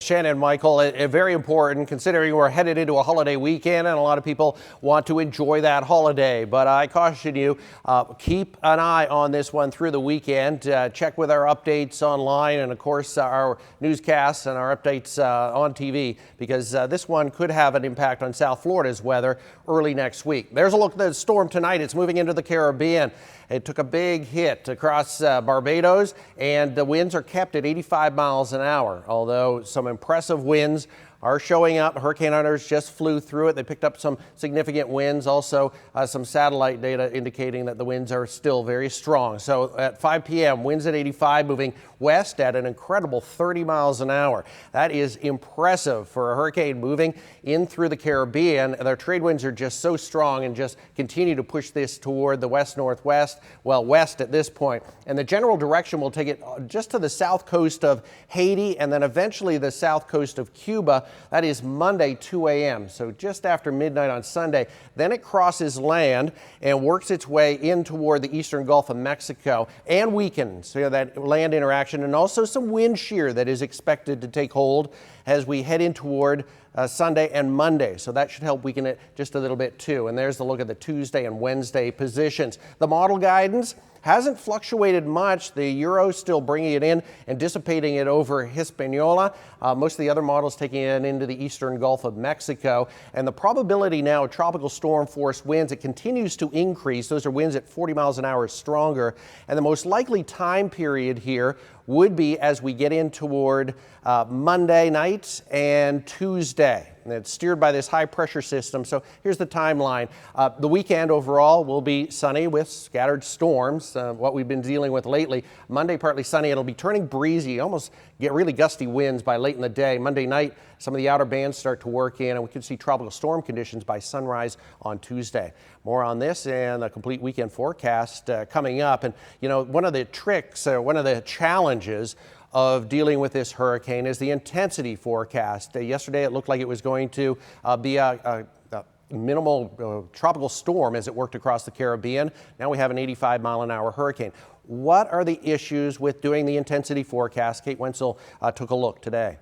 Shannon, Michael, very important considering we're headed into a holiday weekend and a lot of people want to enjoy that holiday. But I caution you, keep an eye on this one through the weekend. Check with our updates online and, of course, our newscasts and our updates on TV, because this one could have an impact on South Florida's weather early next week. There's a look at the storm tonight. It's moving into the Caribbean. It took a big hit across Barbados, and the winds are kept at 85 miles an hour, although some impressive winds are showing up. Hurricane hunters just flew through it. They picked up some significant winds, also some satellite data indicating that the winds are still very strong. So at 5 p.m., winds at 85, moving west at an incredible 30 miles an hour. That is impressive for a hurricane moving in through the Caribbean. Their trade winds are just so strong and just continue to push this toward the west-northwest, well, west at this point. And the general direction will take it just to the south coast of Haiti and then eventually the south coast of Cuba. That is Monday, 2 a.m., so just after midnight on Sunday. Then it crosses land and works its way in toward the eastern Gulf of Mexico and weakens that land interaction, and also some wind shear that is expected to take hold as we head in toward Sunday and Monday. So that should help weaken it just a little bit too. And there's the look at the Tuesday and Wednesday positions. The model guidance hasn't fluctuated much. The Euro still bringing it in and dissipating it over Hispaniola. Most of the other models taking it into the eastern Gulf of Mexico. And the probability now of tropical storm force winds, it continues to increase. Those are winds at 40 miles an hour stronger. And the most likely time period here would be as we get in toward Monday night and Tuesday. And it's steered by this high pressure system. So here's the timeline. The weekend overall will be sunny with scattered storms, what we've been dealing with lately. Monday partly sunny. It'll be turning breezy, almost get really gusty winds by late in the day. Monday night, some of the outer bands start to work in, and we could see tropical storm conditions by sunrise on Tuesday. More on this and the complete weekend forecast coming up. And, you know, one of the tricks, one of the challenges of dealing with this hurricane is the intensity forecast. Yesterday, it looked like it was going to be a minimal tropical storm as it worked across the Caribbean. Now we have an 85-mile-an-hour hurricane. What are the issues with doing the intensity forecast? Kate Wenzel took a look today.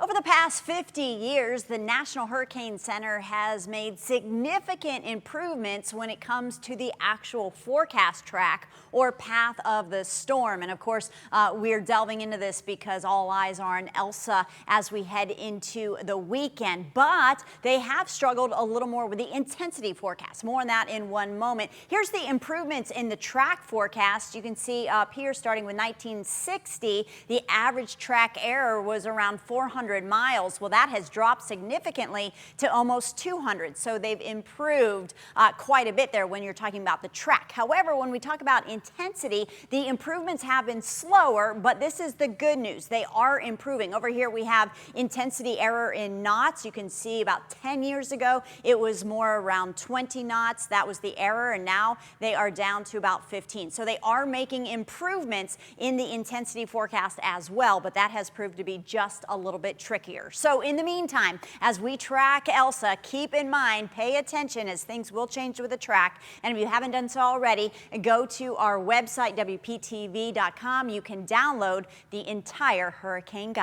Over the past 50 years, the National Hurricane Center has made significant improvements when it comes to the actual forecast track or path of the storm. And of course, we're delving into this because all eyes are on Elsa as we head into the weekend. But they have struggled a little more with the intensity forecast. More on that in one moment. Here's the improvements in the track forecast. You can see up here, starting with 1960, the average track error was around 400 miles. Well, that has dropped significantly to almost 200. So they've improved quite a bit there when you're talking about the track. However, when we talk about intensity, the improvements have been slower, but this is the good news. They are improving. Over here, we have intensity error in knots. You can see about 10 years ago, it was more around 20 knots. That was the error, and now they are down to about 15. So they are making improvements in the intensity forecast as well, but that has proved to be just a little bit trickier. So in the meantime, as we track Elsa, keep in mind, pay attention as things will change with the track. And if you haven't done so already, go to our website, WPTV.com. You can download the entire hurricane guide.